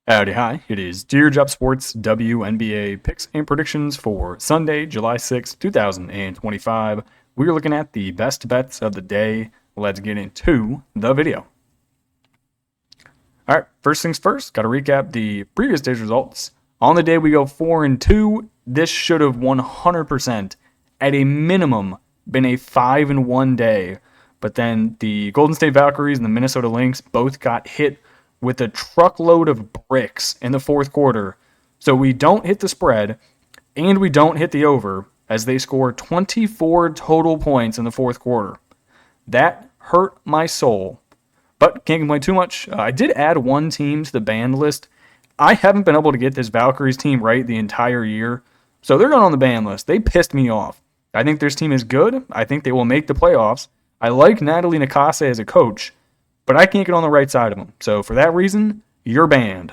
Howdy, hi. It is Dear Job Sports WNBA Picks and Predictions for Sunday, July 6th, 2025. We are looking at the best bets of the day. Let's get into the video. All right, first things first, got to recap the previous day's results. On the day, we go 4-2. This should have 100% at a minimum been a 5-1 day. But then the Golden State Valkyries and the Minnesota Lynx both got hit with a truckload of bricks in the fourth quarter. So we don't hit the spread and we don't hit the over as they score 24 total points in the fourth quarter. That hurt my soul, but can't complain too much. I did add one team to the banned list. I haven't been able to get this Valkyries team right the entire year, so they're not on the ban list. They pissed me off. I think this team is good. I think they will make the playoffs. I like Natalie Nakase as a coach, but I can't get on the right side of them. So for that reason, you're banned.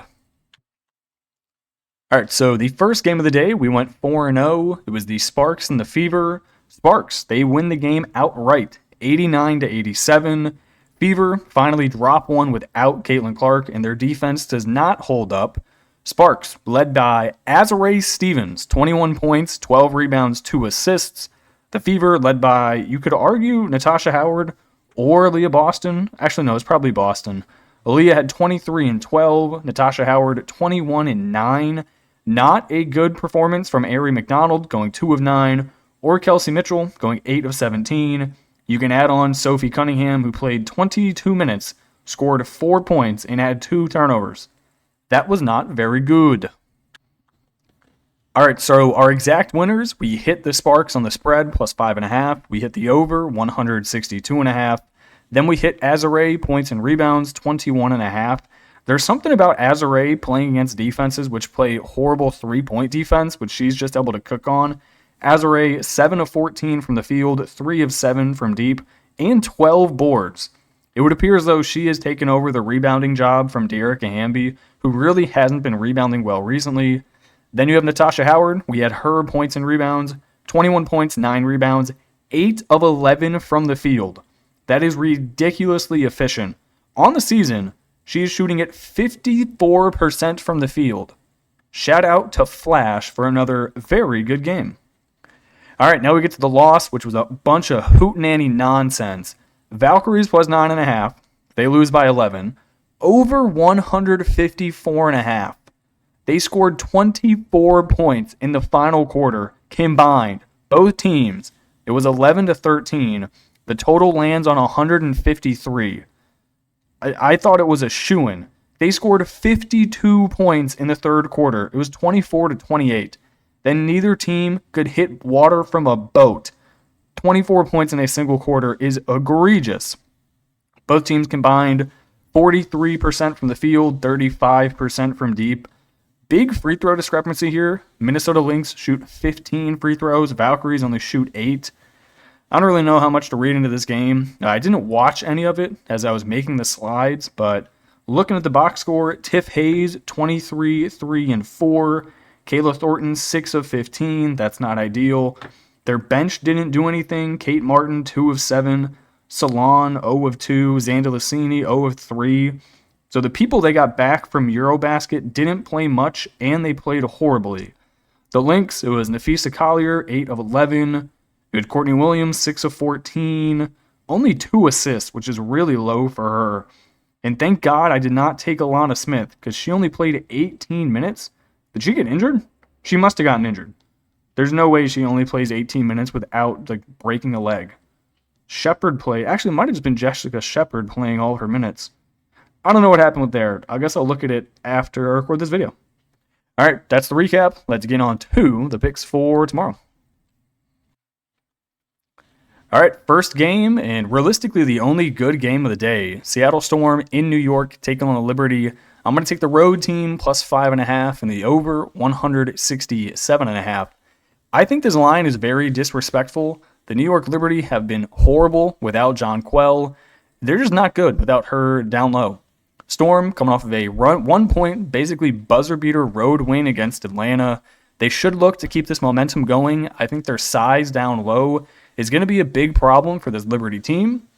All right, so the first game of the day, we went 4-0. It was the Sparks and the Fever. Sparks, they win the game outright, 89-87. Fever finally drop one without Caitlin Clark, and their defense does not hold up. Sparks, led by Azurá Stevens, 21 points, 12 rebounds, 2 assists. The Fever, led by, you could argue, Natasha Howard or Aaliyah Boston. Actually, no, it's probably Boston. Aaliyah had 23 and 12. Natasha Howard, 21 and 9. Not a good performance from Ari McDonald, going 2 of 9, or Kelsey Mitchell, going 8 of 17. You can add on Sophie Cunningham, who played 22 minutes, scored 4 points, and had 2 turnovers. That was not very good. All right, so our exact winners, we hit the Sparks on the spread, plus 5.5. We hit the over, 162.5. Then we hit Azurá points and rebounds, 21.5. There's something about Azurá playing against defenses which play horrible three-point defense, which she's just able to cook on. Azurá, 7 of 14 from the field, 3 of 7 from deep, and 12 boards. It would appear as though she has taken over the rebounding job from Dearica Hamby, who really hasn't been rebounding well recently. Then you have Natasha Howard. We had her points and rebounds, 21 points, 9 rebounds, 8 of 11 from the field. That is ridiculously efficient. On the season, she is shooting at 54% from the field. Shout out to Flash for another very good game. All right, now we get to the loss, which was a bunch of hootenanny nonsense. Valkyries plus 9.5. They lose by 11. Over 154.5. They scored 24 points in the final quarter combined. Both teams. It was 11-13. The total lands on 153. I thought it was a shoo-in. They scored 52 points in the third quarter. It was 24-28. Then neither team could hit water from a boat. 24 points in a single quarter is egregious. Both teams combined 43% from the field, 35% from deep. Big free throw discrepancy here. Minnesota Lynx shoot 15 free throws. Valkyries only shoot 8. I don't really know how much to read into this game. I didn't watch any of it as I was making the slides, but looking at the box score, Tiff Hayes, 23, 3, and 4. Kayla Thornton, 6 of 15. That's not ideal. Their bench didn't do anything. Kate Martin, 2 of 7. Salon, 0 of 2. Xanda Lucini, 0 of 3. So the people they got back from Eurobasket didn't play much, and they played horribly. The Lynx, it was Nafisa Collier, 8 of 11. You had Courtney Williams, 6 of 14. Only 2 assists, which is really low for her. And thank God I did not take Alana Smith, because she only played 18 minutes. Did she get injured? She must have gotten injured. There's no way she only plays 18 minutes without breaking a leg. Shepard played. Actually, it might have just been Jessica Shepard playing all of her minutes. I don't know what happened with there. I guess I'll look at it after I record this video. All right, that's the recap. Let's get on to the picks for tomorrow. All right, first game, and realistically the only good game of the day. Seattle Storm in New York taking on the Liberty. I'm going to take the road team plus 5.5 and the over 167.5. I think this line is very disrespectful. The New York Liberty have been horrible without John Quell. They're just not good without her down low. Storm coming off of a 1-point, basically buzzer beater road win against Atlanta. They should look to keep this momentum going. I think their size down low is going to be a big problem for this Liberty team.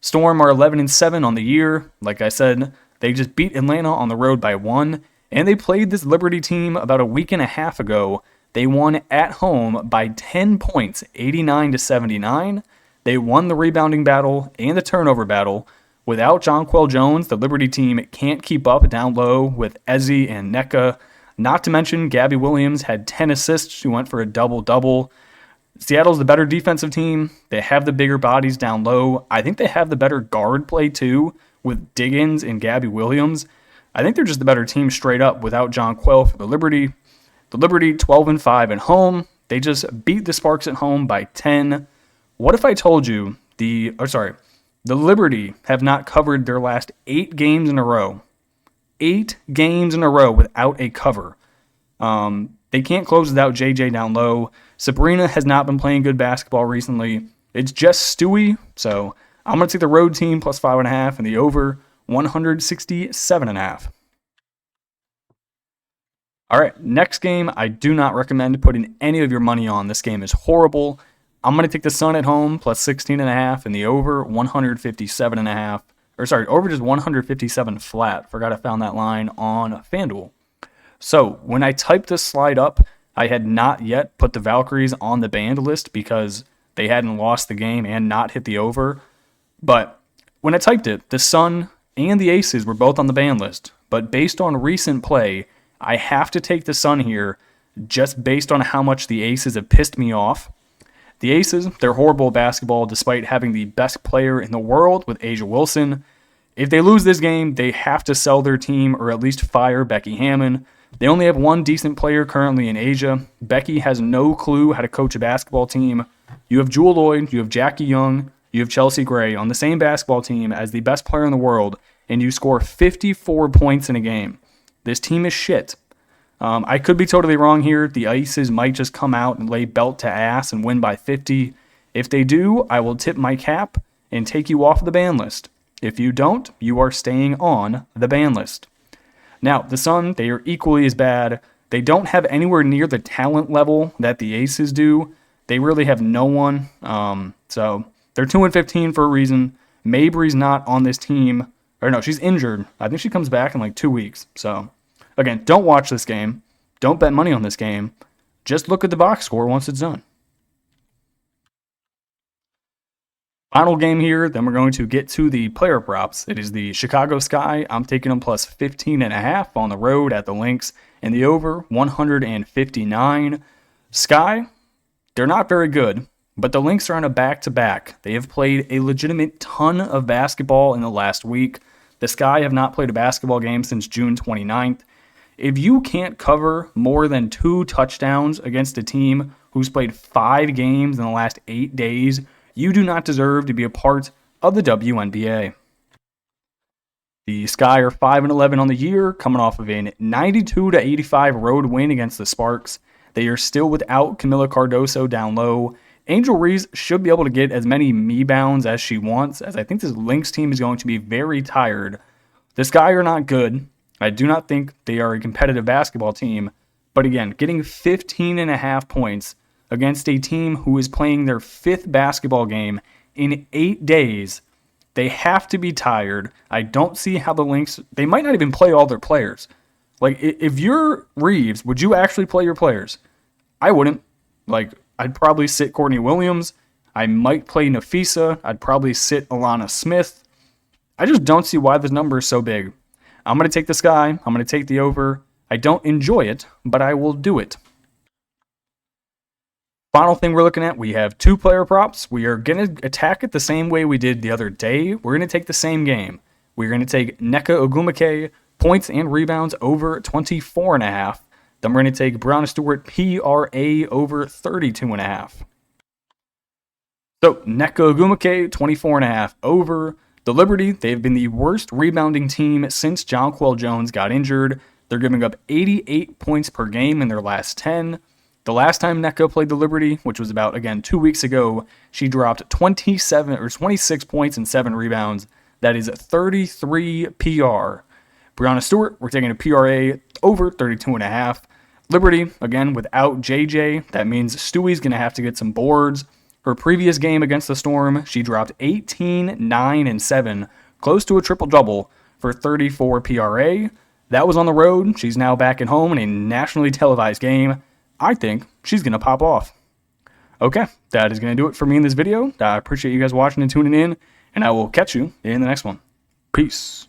Storm are 11-7 on the year. Like I said, they just beat Atlanta on the road by 1. And they played this Liberty team about a week and a half ago. They won at home by 10 points, 89-79. They won the rebounding battle and the turnover battle. Without Jonquel Jones, the Liberty team can't keep up down low with Ezzy and NECA. Not to mention, Gabby Williams had 10 assists. She went for a double-double. Seattle's the better defensive team. They have the bigger bodies down low. I think they have the better guard play, too, with Diggins and Gabby Williams. I think they're just the better team straight up without Jonquel for the Liberty. The Liberty 12-5 at home. They just beat the Sparks at home by 10. What if I told you the Liberty have not covered their last 8 games in a row? 8 games in a row without a cover. They can't close without JJ down low. Sabrina has not been playing good basketball recently. It's just Stewie. So I'm going to take the road team plus 5.5 and the over 167.5. All right, next game, I do not recommend putting any of your money on. This game is horrible. I'm going to take the Sun at home plus 16.5 and the over 157.5. Over just 157 flat. Forgot I found that line on FanDuel. So when I typed this slide up, I had not yet put the Valkyries on the banned list because they hadn't lost the game and not hit the over. But when I typed it, the Sun and the Aces were both on the banned list. But based on recent play, I have to take the Sun here just based on how much the Aces have pissed me off. The Aces, they're horrible at basketball despite having the best player in the world with A'ja Wilson. If they lose this game, they have to sell their team or at least fire Becky Hammon. They only have one decent player currently in A'ja. Becky has no clue how to coach a basketball team. You have Jewel Lloyd, you have Jackie Young, you have Chelsea Gray on the same basketball team as the best player in the world, and you score 54 points in a game. This team is shit. I could be totally wrong here. The Aces might just come out and lay belt to ass and win by 50. If they do, I will tip my cap and take you off the ban list. If you don't, you are staying on the ban list. Now, the Sun, they are equally as bad. They don't have anywhere near the talent level that the Aces do. They really have no one. So they're 2-15 for a reason. Mabry's not on this team. Or no, she's injured. I think she comes back in like 2 weeks. So again, don't watch this game. Don't bet money on this game. Just look at the box score once it's done. Final game here, then we're going to get to the player props. It is the Chicago Sky. I'm taking them plus 15.5 on the road at the Lynx. And the over, 159. Sky, they're not very good, but the Lynx are on a back-to-back. They have played a legitimate ton of basketball in the last week. The Sky have not played a basketball game since June 29th. If you can't cover more than 2 touchdowns against a team who's played 5 games in the last 8 days, you do not deserve to be a part of the WNBA. The Sky are 5-11 on the year, coming off of a 92-85 road win against the Sparks. They are still without Camila Cardoso down low. Angel Reese should be able to get as many me-bounds as she wants, as I think this Lynx team is going to be very tired. The Sky are not good. I do not think they are a competitive basketball team. But again, getting 15.5 points against a team who is playing their 5th basketball game in 8 days, they have to be tired. I don't see how the Lynx, they might not even play all their players. Like, if you're Reeves, would you actually play your players? I wouldn't. Like, I'd probably sit Courtney Williams. I might play Nafisa. I'd probably sit Alana Smith. I just don't see why this number is so big. I'm going to take the Sky. I'm going to take the over. I don't enjoy it, but I will do it. Final thing we're looking at, we have 2 player props. We are going to attack it the same way we did the other day. We're going to take the same game. We're going to take Nneka Ogwumike, points and rebounds over 24.5. Then we're going to take Breanna Stewart, PRA over 32.5. So Nneka Ogwumike, 24.5 over. The Liberty, they've been the worst rebounding team since Jonquel Jones got injured. They're giving up 88 points per game in their last 10. The last time Nneka played the Liberty, which was about, again, 2 weeks ago, she dropped 26 points and 7 rebounds. That is 33 PR. Breanna Stewart, we're taking a PRA over 32.5. Liberty, again, without JJ, that means Stewie's going to have to get some boards. Her previous game against the Storm, she dropped 18, 9, and 7, close to a triple-double for 34 PRA. That was on the road. She's now back at home in a nationally televised game. I think she's going to pop off. Okay, that is going to do it for me in this video. I appreciate you guys watching and tuning in, and I will catch you in the next one. Peace.